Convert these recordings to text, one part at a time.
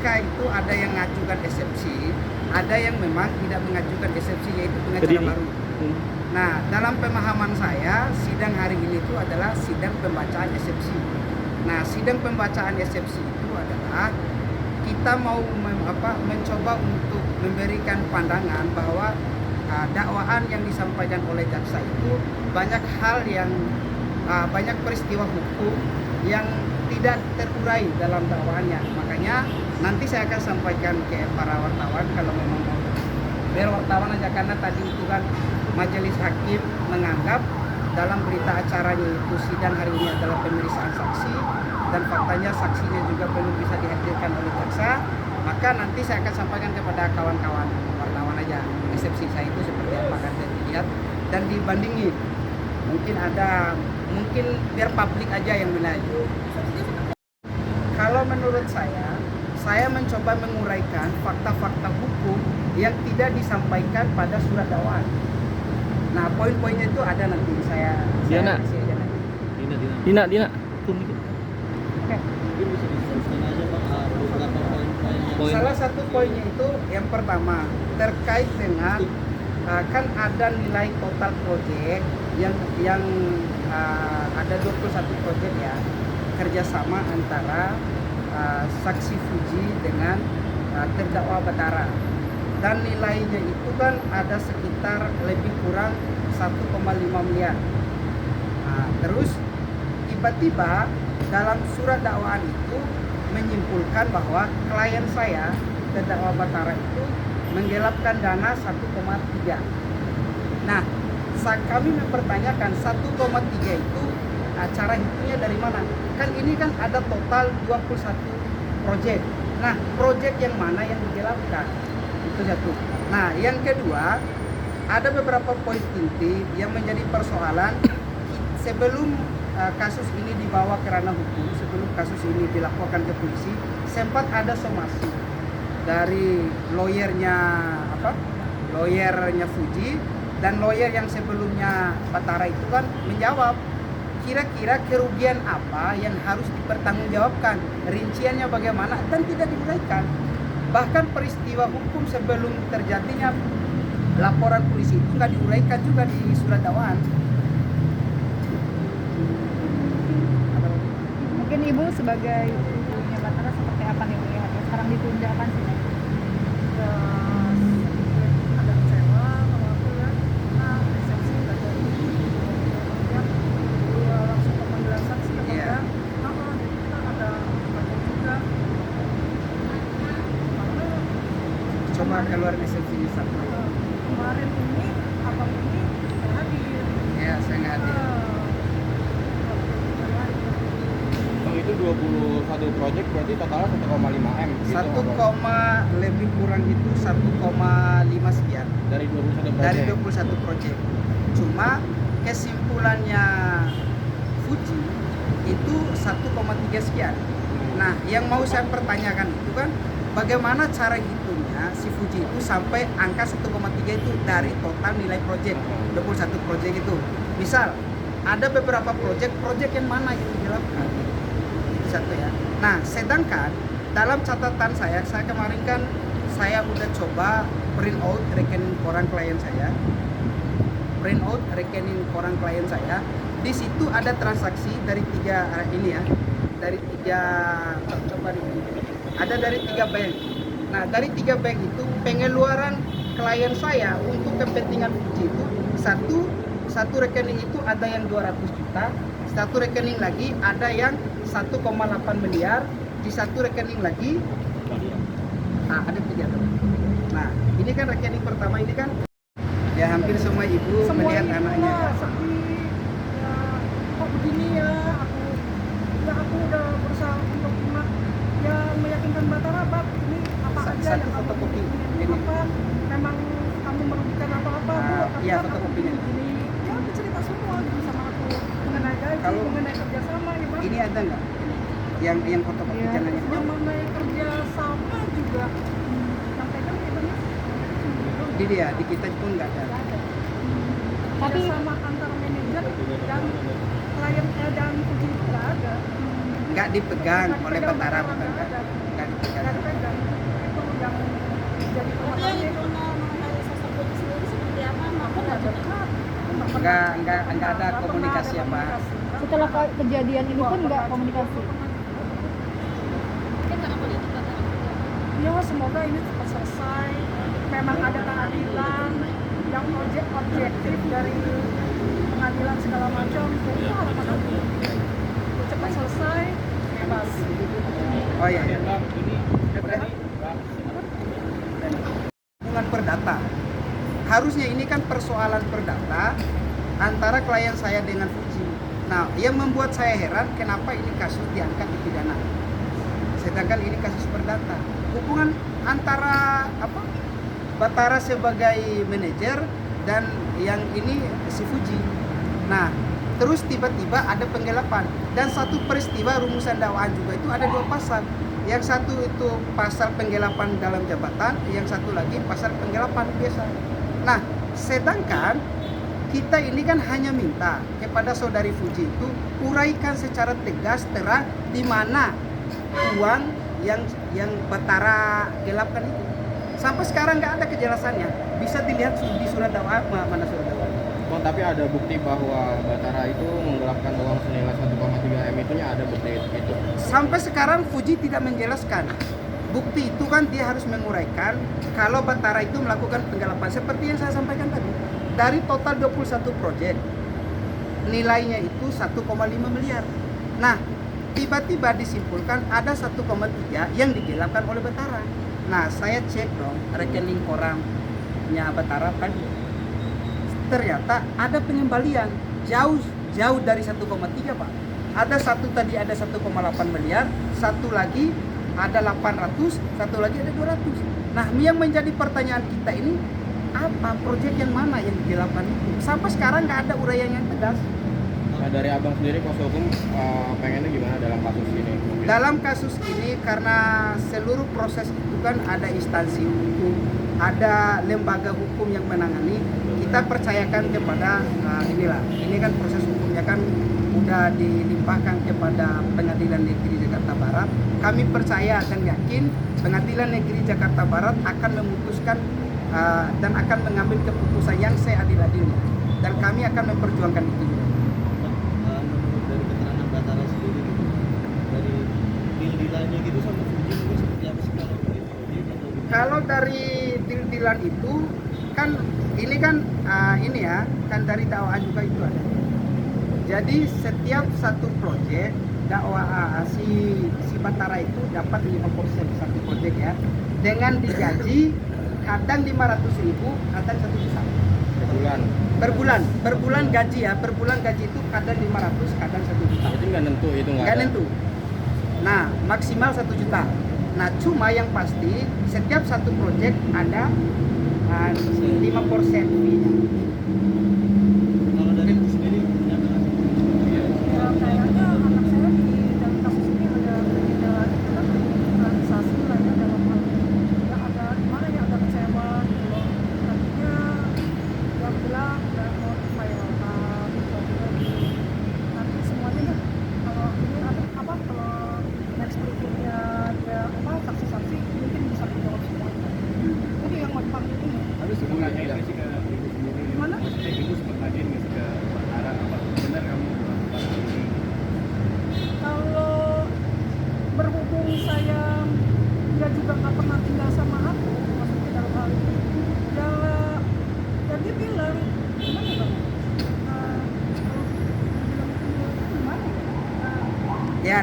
mereka itu ada yang mengajukan eksepsi, ada yang memang tidak mengajukan eksepsi, yaitu pengacara baru. Nah, dalam pemahaman saya, sidang hari ini itu adalah sidang pembacaan eksepsi. Nah, sidang pembacaan eksepsi itu adalah kita mau mencoba untuk memberikan pandangan bahwa dakwaan yang disampaikan oleh jaksa itu banyak hal yang banyak peristiwa hukum yang tidak terurai dalam dakwaannya. Makanya nanti saya akan sampaikan ke para wartawan kalau memang mau. Biar wartawan aja, karena tadi itu kan majelis hakim menganggap dalam berita acaranya itu sidang hari ini adalah pemeriksaan saksi dan faktanya saksinya juga belum bisa dihadirkan oleh jaksa. Maka nanti saya akan sampaikan kepada kawan-kawan wartawan aja eksepsi saya itu seperti apa, kan dilihat dan dibandingi. Mungkin biar publik aja yang menilai. Kalau menurut saya mencoba menguraikan fakta-fakta hukum yang tidak disampaikan pada surat dakwaan. Nah, poin-poinnya itu ada nanti saya kasih aja nanti. Dina. Oke. Mungkin bisa diteruskan aja Pak beberapa poin-poin. Salah satu poinnya itu yang pertama terkait dengan kan ada nilai total proyek yang ada 21 proyek ya, kerjasama antara saksi Fuji dengan terdakwa Batara, dan nilainya itu kan ada sekitar lebih kurang 1,5 miliar. Terus tiba-tiba dalam surat dakwaan itu menyimpulkan bahwa klien saya terdakwa Batara itu menggelapkan dana 1,3. Nah, kami mempertanyakan 1,3 itu cara hitungnya dari mana? Kan ini kan ada total 21 proyek. Nah, proyek yang mana yang digelapkan? Itu satu. Nah, yang kedua, ada beberapa poin inti yang menjadi persoalan sebelum kasus ini dibawa ke ranah hukum, sebelum kasus ini dilaporkan ke polisi, sempat ada somasi dari lawyernya Fuji dan lawyer yang sebelumnya Batara itu kan menjawab kira-kira kerugian apa yang harus dipertanggungjawabkan, rinciannya bagaimana, dan tidak diuraikan. Bahkan peristiwa hukum sebelum terjadinya laporan polisi itu nggak diuraikan juga di surat dakwaan. Mungkin Ibu sebagai ibunya Batara seperti apa nih melihatnya sekarang ditunda kan sih? Ada kecewa kalau aku ya, resepsi nggak jadi langsung pemanggilan saksi apa Iya. enggak, jadi kita ada banyak juga karena Coba keluar eksepsinya satu. kemarin ini abang ini nggak hadir. Ya, saya nggak hadir. Bang, itu 21 project berarti totalnya 1,5 M gitu, 1, lebih kurang itu 1,5 sekian dari 21 project. dari 21 proyek. Cuma kesimpulannya Fuji itu 1,3 sekian. Nah, yang mau saya pertanyakan itu kan bagaimana cara hitungnya si Fuji itu sampai angka 1,3 itu dari total nilai proyek 21 proyek itu. Misal ada beberapa proyek yang mana yang dilakukan. Itu satu ya. Nah, sedangkan dalam catatan saya kemarin kan saya udah coba print out rekening koran klien saya. Di situ ada transaksi dari tiga ini ya. Dari tiga ada dari 3 bank. Nah, dari 3 bank itu pengeluaran klien saya untuk kepentingan Fuji itu satu rekening itu ada yang 200 juta, satu rekening lagi ada yang 1,8 miliar, di satu rekening lagi ada 3. Nah, ini kan rekening pertama ini kan ya hampir semua ibu melihat anaknya. Sedih ya, kok begini ya, aku udah berusaha untuk meyakinkan Batara, Bab, ini apa aja Satu yang kamu fotokopi ini ini. apa, memang kamu merugikan apa-apa, Bu, tapi Iya, kan aku fotokopinya. begini, ya aku cerita semua gitu sama aku mengenai gaji, Kalau- mengenai kerjasama ya, Bab. Ini ada nggak? Yang fotokopi Iya. jangan yang Yang mengenai kerjasama juga yang pegang ibunya di dia di kita pun nggak ada. Tapi kerjasama antara manajer dan klien dan Fuji itu nggak ada. Nggak dipegang oleh Batara, bukan nggak kan? ada. Nggak dipegang. Nggak dipegang. yang jadi Tapi yang pemahamannya itu mengenai sosok Fuji sendiri seperti apa? aku Maupun nggak ada dekat. Nggak ada komunikasi apa. Setelah kejadian ini pun nggak komunikasi. mungkin karena politik Batara juga. Ya semoga ini cepat selesai. Memang ada keadilan yang objektif dari pengadilan segala macam. Itu harapan aku. Cepat selesai, bebas. Oh iya. Hubungan perdata. Harusnya ini kan persoalan perdata antara klien saya dengan Fuji. Nah, yang membuat saya heran kenapa ini kasus diangkat di pidana. Sedangkan ini kasus perdata. Hubungan antara Batara sebagai manajer dan yang ini si Fuji. Nah, terus tiba-tiba ada penggelapan dan satu peristiwa rumusan dakwaan juga itu ada 2 pasal. Yang satu itu pasal penggelapan dalam jabatan, yang satu lagi pasal penggelapan biasa. Nah, sedangkan kita ini kan hanya minta kepada saudari Fuji itu uraikan secara tegas terang di mana uang yang Batara gelapkan itu. Sampai sekarang nggak ada kejelasannya. Bisa dilihat di surat dakwaan, mana surat dakwaan. Bang, tapi ada bukti bahwa Batara itu menggelapkan uang senilai 1,3 M itunya ada bukti itu. Sampai sekarang Fuji tidak menjelaskan. Bukti itu kan dia harus menguraikan kalau Batara itu melakukan penggelapan seperti yang saya sampaikan tadi. Dari total 21 proyek, nilainya itu 1,5 miliar. Nah, tiba-tiba disimpulkan ada 1,3 yang digelapkan oleh Batara. Nah, saya cek dong rekening koramnya Batara tadi. Ternyata ada pengembalian jauh dari 1,3, Pak. Ada satu tadi ada 1,8 miliar, satu lagi ada 800, satu lagi ada 200. Nah, yang menjadi pertanyaan kita ini apa proyek yang mana yang digelapkan itu? Sampai sekarang nggak ada uraian yang tegas. Nah, dari abang sendiri kuasa hukum pengennya gimana dalam kasus ini? Dalam kasus ini karena seluruh proses itu kan ada instansi hukum, ada lembaga hukum yang menangani, kita percayakan kepada ini kan proses hukumnya kan udah dilimpahkan kepada Pengadilan Negeri Jakarta Barat. Kami percaya dan yakin Pengadilan Negeri Jakarta Barat akan memutuskan dan akan mengambil keputusan yang seadil-adilnya, dan kami akan memperjuangkan itu juga. Menurut dari keterangan Batara sendiri gitu, dari deal-dealannya gitu sama Fuji itu seperti apa sih kalau begitu? Kalau dari deal-dealan itu kan ini kan ini ya kan dari dakwaan juga itu ada. Jadi setiap satu proyek dakwaan si Batara itu dapat 5% satu proyek ya, dengan digaji kadang 500.000, kadang 1 juta per bulan gaji ya, per bulan gaji itu kadang 500, kadang 1 juta. Itu nggak nentu, itu Nggak nentu. Nah, maksimal 1 juta. Nah, cuma yang pasti setiap satu proyek ada 5% fee-nya. Kalau dari itu sendiri punya nggak? Ya kayaknya anak saya di dalam kasus ini ada gejala itu kan realisasi lah ya dalam hal ini. Ya ada gimana ya, ada kecewa gitu loh. Tadinya dia bilang udah mau diviralkan gitu. Nanti semuanya deh kalau ini apa kalau next berikutnya ada saksi-saksi mungkin bisa dijawab semuanya. Jadi yang mau dipanggil ini Tapi sebenarnya ini sih ke ibu sendiri. gimana? Maksudnya ibu sempat tanyain nggak sih ke Batara apa benar kamu melakukan hal ini? Kalau berhubung saya dia juga nggak pernah tinggal sama aku, maksudnya dalam hal ini ya dia bilang gimana bang? Gimana ya? Ya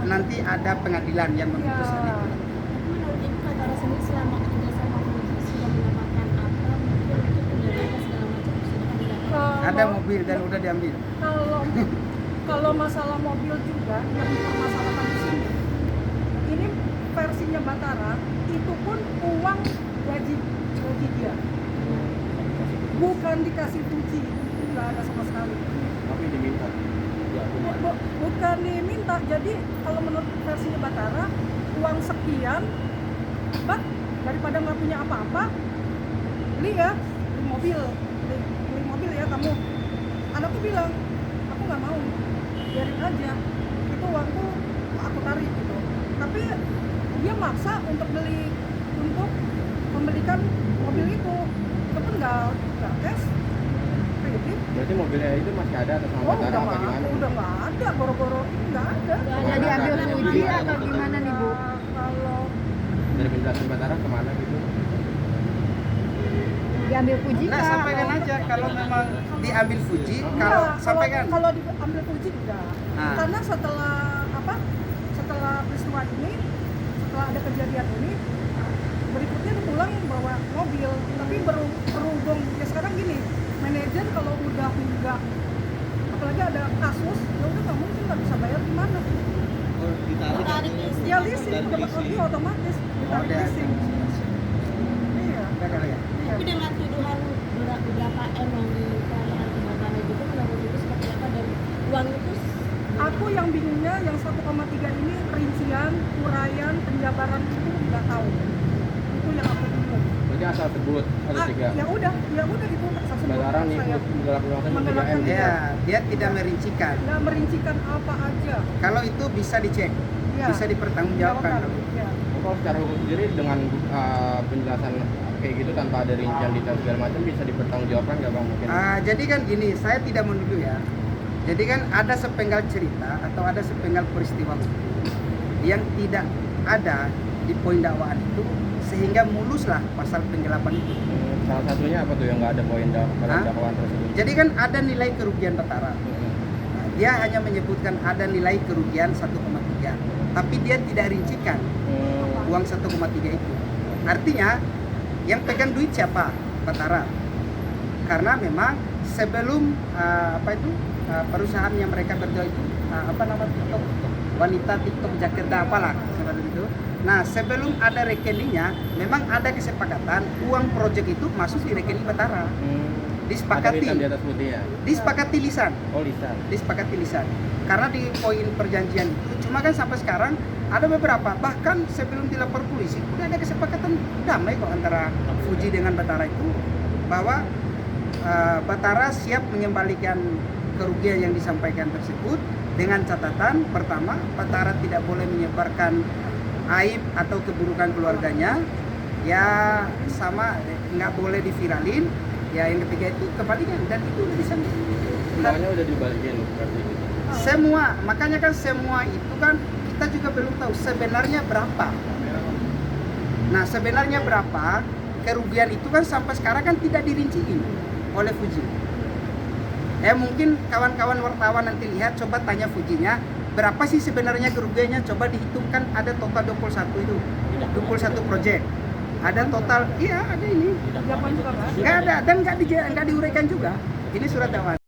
nanti ada pengadilan yang memutuskan itu. Tapi menurut Ibu Batara sendiri selama kerja sama Fuji sudah mendapatkan apa? Mungkin itu kendala segala macam sudah mendapatkan. Ada mobil dan udah diambil. Kalau masalah mobil juga yang dipermasalahkan di sini, ini versinya Batara itu pun uang gaji dia, bukan dikasih Fuji, itu nggak ada sama sekali. Tapi diminta. Bukan diminta. Jadi kalau menurut versinya Batara, uang sekian, Bat, daripada nggak punya apa-apa, beli ya, beli mobil ya kamu. Anakku bilang, aku nggak mau, biarin aja, itu uangku aku tarik gitu. Tapi dia maksa untuk membelikan mobil itu pun nggak tes kredit. Berarti mobilnya itu masih ada atas nama Batara apa gimana? Udah nggak ada, boro-boro nggak ada. Hanya diambil Fuji atau gimana nih Bu? Kalau Dari penjelasan Batara kemana gitu? Diambil Fuji Nah, kah? sampaikan aja kalau memang diambil Fuji, enggak, kalau sampaikan. kalau diambil Fuji enggak. Ah. Karena setelah peristiwa ini, setelah ada kejadian ini, berikutnya dia pulang bawa mobil, tapi berhubung ya sekarang gini, manajer kalau udah enggak, apalagi ada kasus, ya udah nggak mungkin nggak bisa bayar gimana? Oh, ditarik Ditarik atau- leasing. Ya leasing, Dari dapat leasing. lebih otomatis ditarik Ada. leasing. Iya. Ada kali ya. Iya. Tapi dengan tuduhan beberapa M yang dikeluarkan ke Batara itu menurut itu seperti apa, dan uang itu Aku yang bingungnya yang 1,3 ini rincian, uraian, penjabaran itu nggak tahu. Itu yang aku bingung. Berarti asal sebut ada 3. Ya udah itu saya sebut. Batara nih Saya menggelap uang 3M. menggelapkan Iya, dia tidak merincikan. nggak merincikan apa aja. Kalau itu bisa dicek, Ya. bisa dipertanggungjawabkan. Ya. Kalau secara hukum sendiri dengan penjelasan kayak gitu tanpa ada rincian detail segala macam bisa dipertanggungjawabkan nggak bang mungkin? Jadi kan gini, saya tidak menuduh ya. Jadi kan ada sepenggal cerita atau ada sepenggal peristiwa hukum yang tidak ada di poin dakwaan itu sehingga muluslah pasal penggelapan itu. Salah satunya apa tuh yang nggak ada poin dalam Hah? dakwaan tersebut? Jadi kan ada nilai kerugian Batara. Nah, dia hanya menyebutkan ada nilai kerugian 1,3, tapi dia tidak rincikan uang 1,3 itu. Artinya yang pegang duit siapa? Batara. Karena memang sebelum perusahaan yang mereka berdua itu TikTok, wanita TikTok Jakarta apalah seperti itu. Nah, sebelum ada rekeningnya, memang ada kesepakatan uang proyek itu masuk di rekening Batara. Ada Disepakati, hitam di atas putih ya? disepakati lisan. Oh lisan. Disepakati lisan. Karena di poin perjanjian itu, cuma kan sampai sekarang ada beberapa, bahkan sebelum dilapor polisi udah ada kesepakatan damai kok antara Fuji dengan Batara itu, bahwa Batara siap mengembalikan kerugian yang disampaikan tersebut dengan catatan pertama, Batara tidak boleh menyebarkan aib atau keburukan keluarganya, ya sama nggak boleh diviralin, ya yang ketiga itu kebalikan, dan itu udah bisa. Semuanya udah dibalikin berarti. Semua, makanya kan semua itu kan kita juga belum tahu sebenarnya berapa. Nah, sebenarnya berapa kerugian itu kan sampai sekarang kan tidak dirinciin oleh Fuji. Mungkin kawan-kawan wartawan nanti lihat, coba tanya Fujinya berapa sih sebenarnya kerugiannya, coba dihitungkan, ada total 21 itu, 21 proyek. Ada total, iya ada ini. Jawaban juga kan? Nggak ada dan nggak diuraikan juga. Ini surat dakwaan.